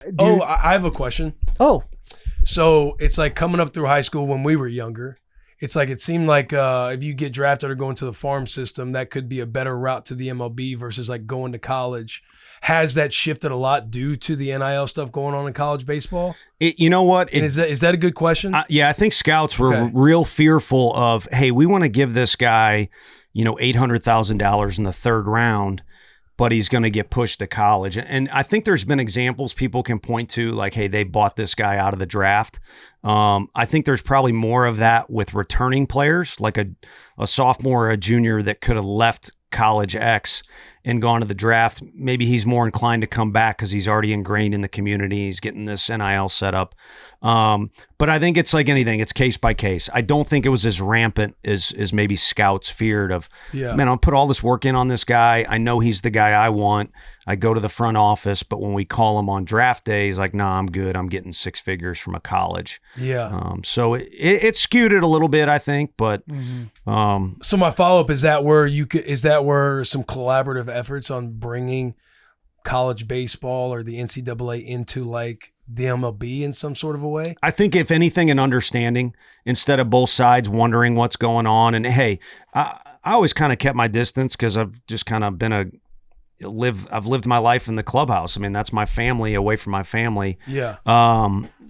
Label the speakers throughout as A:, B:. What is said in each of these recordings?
A: I have a question.
B: Oh,
A: So it's like coming up through high school when we were younger. It's like it seemed like if you get drafted or go into the farm system, that could be a better route to the MLB versus like going to college. Has that shifted a lot due to the NIL stuff going on in college baseball?
C: You know what?
A: And is that a good question?
C: Yeah, I think scouts were real fearful of, hey, we want to give this guy, $800,000 in the third round, but he's going to get pushed to college. And I think there's been examples people can point to, like, hey, they bought this guy out of the draft. I think there's probably more of that with returning players, like a sophomore or a junior that could have left college X and gone to the draft. Maybe he's more inclined to come back because he's already ingrained in the community. He's getting this NIL set up. But I think it's like anything. It's case by case. I don't think it was as rampant as maybe scouts feared of, man, I'll put all this work in on this guy. I know he's the guy I want. I go to the front office, but when we call him on draft day, he's like, nah, I'm good. I'm getting six figures from a college.
A: Yeah.
C: So it skewed it a little bit, I think, but
A: So my follow-up, is that where some collaborative efforts on bringing college baseball or the NCAA into like the MLB in some sort of a way?
C: I think if anything, an understanding instead of both sides wondering what's going on. And hey, I always kind of kept my distance because I've just kind of been I've lived my life in the clubhouse. I mean, that's my family away from my family.
A: Yeah.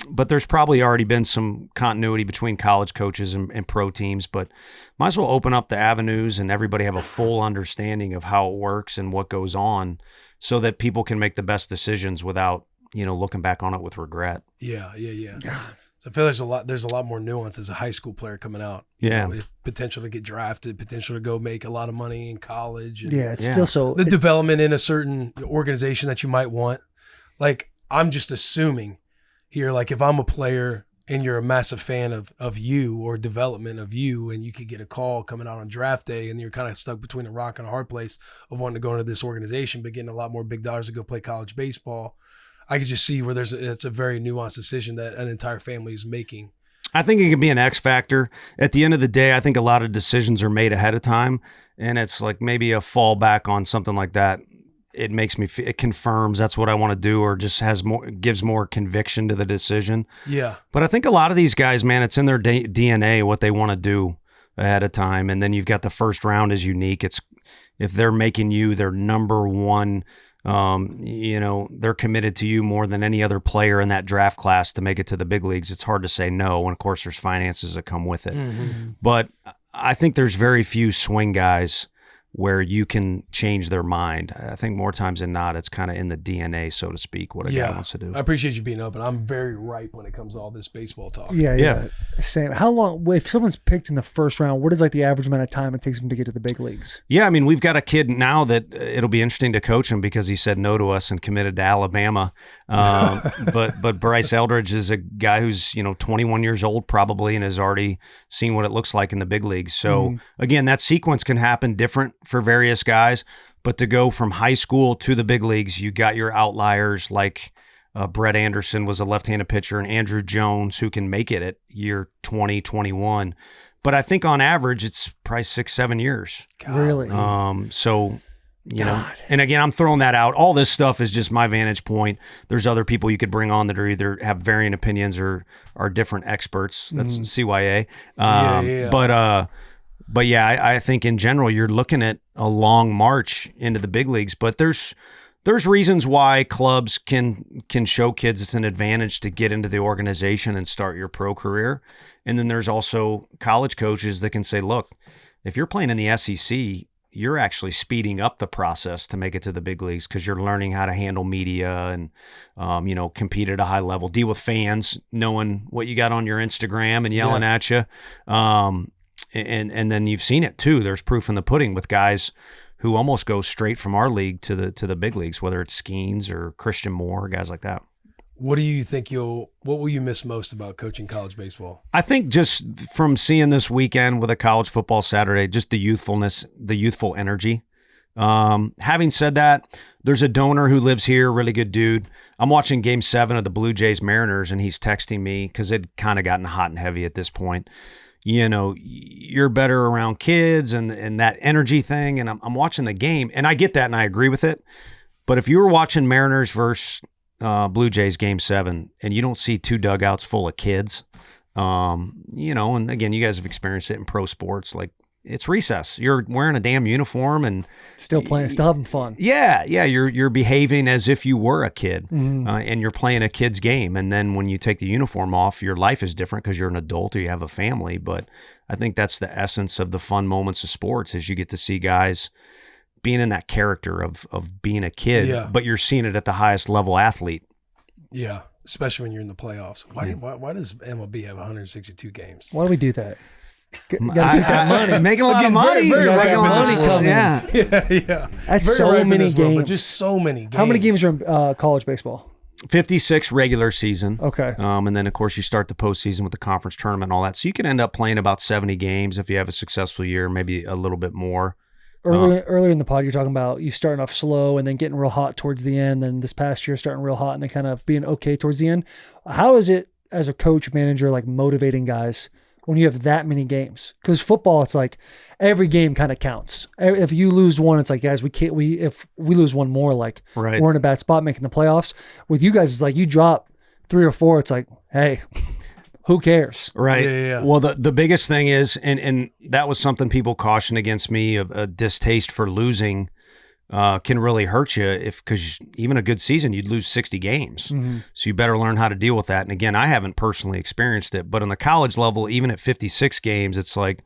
C: But there's probably already been some continuity between college coaches and pro teams, but might as well open up the avenues and everybody have a full understanding of how it works and what goes on so that people can make the best decisions without, looking back on it with regret.
A: Yeah. So I feel there's a lot more nuance as a high school player coming out.
C: Yeah.
A: Potential to get drafted, potential to go make a lot of money in college. And
B: yeah, it's still so.
A: The development in a certain organization that you might want. Like, I'm just assuming here, like if I'm a player and you're a massive fan of you or development of you, and you could get a call coming out on draft day and you're kind of stuck between a rock and a hard place of wanting to go into this organization, but getting a lot more big dollars to go play college baseball, I could just see where it's a very nuanced decision that an entire family is making.
C: I think it can be an X factor. At the end of the day, I think a lot of decisions are made ahead of time, and it's like maybe a fallback on something like that. It makes me it confirms that's what I want to do, or just gives more conviction to the decision.
A: Yeah.
C: But I think a lot of these guys, man, it's in their DNA what they want to do ahead of time, and then you've got the first round is unique. It's if they're making you their number one. They're committed to you more than any other player in that draft class to make it to the big leagues. It's hard to say no. And of course there's finances that come with it, but I think there's very few swing guys where you can change their mind. I think more times than not, it's kind of in the DNA, so to speak, what a guy wants to do.
A: I appreciate you being open. I'm very ripe when it comes to all this baseball talk.
B: Yeah. Same. How long, if someone's picked in the first round, what is like the average amount of time it takes them to get to the big leagues?
C: Yeah, I mean, we've got a kid now that it'll be interesting to coach him because he said no to us and committed to Alabama. But Bryce Eldridge is a guy who's, 21 years old probably and has already seen what it looks like in the big leagues. So again, that sequence can happen different for various guys, but to go from high school to the big leagues, you got your outliers like Brett Anderson was a left-handed pitcher, and Andrew Jones, who can make it at year 20, 21. But I think on average, it's probably 6-7 years.
B: God. Really?
C: So, and again, I'm throwing that out. All this stuff is just my vantage point. There's other people you could bring on that are either have varying opinions or are different experts. That's CYA. But yeah, I think in general, you're looking at a long march into the big leagues, but there's reasons why clubs can show kids it's an advantage to get into the organization and start your pro career. And then there's also college coaches that can say, look, if you're playing in the SEC, you're actually speeding up the process to make it to the big leagues because you're learning how to handle media and, compete at a high level, deal with fans, knowing what you got on your Instagram and yelling at you. And then you've seen it too. There's proof in the pudding with guys who almost go straight from our league to the big leagues, whether it's Skeens or Christian Moore, guys like that.
A: What do you think what will you miss most about coaching college baseball?
C: I think just from seeing this weekend with a college football Saturday, just the youthfulness, the youthful energy. Having said that, there's a donor who lives here, really good dude. I'm watching Game 7 of the Blue Jays Mariners, and he's texting me because it kind of gotten hot and heavy at this point. You're better around kids and that energy thing. And I'm watching the game, and I get that and I agree with it. But if you were watching Mariners versus Blue Jays Game 7, and you don't see two dugouts full of kids. And again, you guys have experienced it in pro sports. Like, it's recess. You're wearing a damn uniform and
B: still playing, still having fun.
C: Yeah. You're behaving as if you were a kid, and you're playing a kid's game. And then when you take the uniform off, your life is different because you're an adult or you have a family. But I think that's the essence of the fun moments of sports, is you get to see guys being in that character of being a kid, but you're seeing it at the highest level athlete.
A: Yeah, especially when you're in the playoffs. Why does MLB have 162 games?
B: Why do we do that? Gotta get that money.
C: Making a lot of money.
B: Very
C: Making a lot of
B: money coming.
A: Yeah.
B: That's
A: Very
B: so
A: ripe in
B: many
A: this world, but
B: games.
A: just so many games.
B: How many games are in college baseball?
C: 56 regular season.
B: Okay.
C: And then, of course, you start the postseason with the conference tournament and all that. So you can end up playing about 70 games if you have a successful year, maybe a little bit more.
B: Earlier in the pod, you're talking about you starting off slow and then getting real hot towards the end. Then this past year, starting real hot and then kind of being okay towards the end. How is it as a coach, manager, like motivating guys when you have that many games? Because football, it's like every game kind of counts. If you lose one, it's like, guys, if we lose one more, like we're in a bad spot making the playoffs. With you guys, it's like you drop 3 or 4, it's like, hey, who cares?
C: Right.
A: Yeah.
C: Well, the biggest thing is, and that was something people cautioned against me, a distaste for losing can really hurt you because even a good season, you'd lose 60 games. So you better learn how to deal with that. And again, I haven't personally experienced it, but on the college level, even at 56 games, it's like,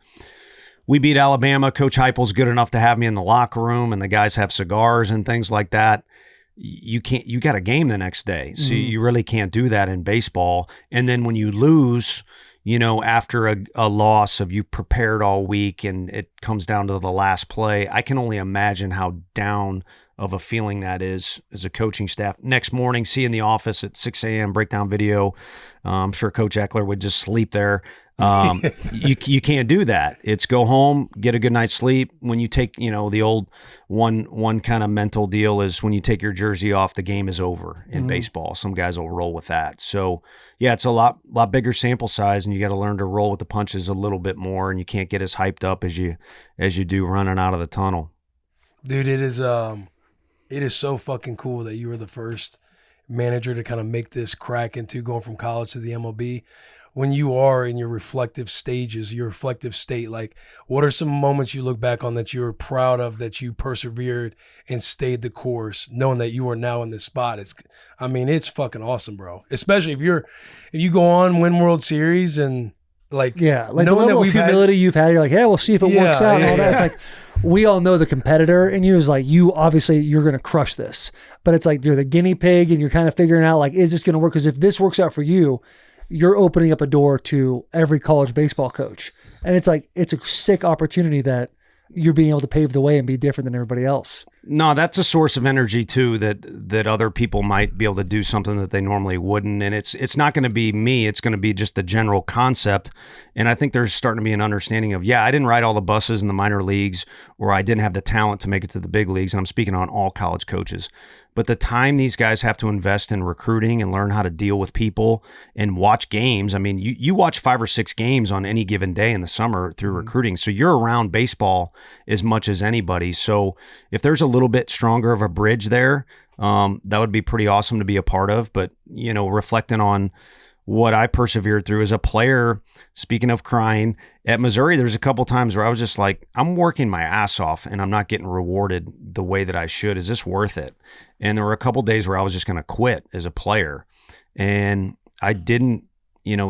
C: we beat Alabama. Coach Heupel's good enough to have me in the locker room, and the guys have cigars and things like that. You got a game the next day. So you really can't do that in baseball. And then when you lose, after a loss of you prepared all week and it comes down to the last play, I can only imagine how down of a feeling that is as a coaching staff. Next morning, see in the office at 6 a.m., breakdown video. I'm sure Coach Eckler would just sleep there. You can't do that. It's go home, get a good night's sleep. When you take, the old one kind of mental deal is when you take your jersey off, the game is over in baseball. Some guys will roll with that. So yeah, it's a lot bigger sample size, and you got to learn to roll with the punches a little bit more, and you can't get as hyped up as you do running out of the tunnel.
A: Dude, it is so fucking cool that you were the first manager to kind of make this crack into going from college to the MLB. When you are in your reflective stages, your reflective state, like what are some moments you look back on that you're proud of, that you persevered and stayed the course, knowing that you are now in this spot? It's fucking awesome, bro. Especially if you go on, win World Series and like
B: the level of humility you've had, you're like, yeah, we'll see if it works out and all that. It's like, we all know the competitor in you is like, you're going to crush this, but it's like, you're the guinea pig and you're kind of figuring out like, is this going to work? Because if this works out for you, you're opening up a door to every college baseball coach. And it's like, it's a sick opportunity that you're being able to pave the way and be different than everybody else.
C: No, that's a source of energy too, that other people might be able to do something that they normally wouldn't. And it's not going to be me. It's going to be just the general concept. And I think there's starting to be an understanding of, I didn't ride all the buses in the minor leagues, or I didn't have the talent to make it to the big leagues. And I'm speaking on all college coaches. But the time these guys have to invest in recruiting and learn how to deal with people and watch games. I mean, you watch 5 or 6 games on any given day in the summer through recruiting. So you're around baseball as much as anybody. So if there's a little bit stronger of a bridge there, that would be pretty awesome to be a part of. But, reflecting on what I persevered through as a player, speaking of crying, at Missouri, there's a couple times where I was just like, I'm working my ass off and I'm not getting rewarded the way that I should. Is this worth it? And there were a couple days where I was just going to quit as a player. And I didn't,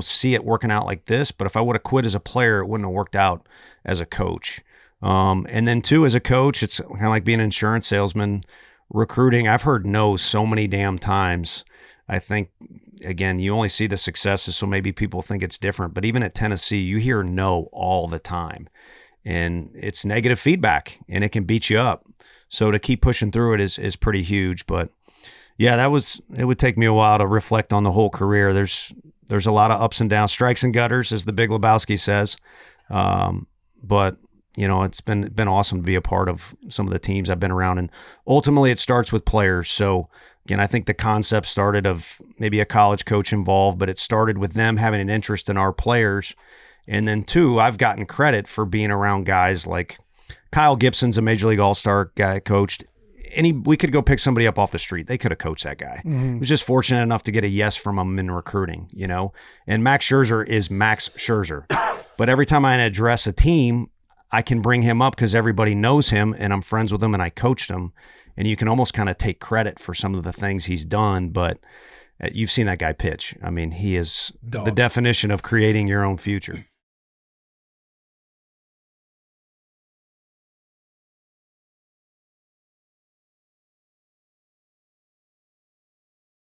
C: see it working out like this, but if I would have quit as a player, it wouldn't have worked out as a coach. And then too, as a coach, it's kind of like being an insurance salesman, recruiting. I've heard no so many damn times. I think, again, you only see the successes, so maybe people think it's different. But even at Tennessee, you hear no all the time. And it's negative feedback, and it can beat you up. So to keep pushing through it is pretty huge. But, yeah, it would take me a while to reflect on the whole career. There's a lot of ups and downs, strikes and gutters, as the Big Lebowski says. But, it's been awesome to be a part of some of the teams I've been around. And ultimately, it starts with players. So, again, I think the concept started of maybe a college coach involved, but it started with them having an interest in our players. And then 2, I've gotten credit for being around guys like Kyle Gibson's a Major League All-Star guy I coached. we could go pick somebody up off the street. They could have coached that guy. He was just fortunate enough to get a yes from him in recruiting, you know. And Max Scherzer is Max Scherzer. But every time I address a team, I can bring him up because everybody knows him and I'm friends with him and I coached him. And you can almost kind of take credit for some of the things he's done. But you've seen that guy pitch. I mean, he is the definition of creating your own future.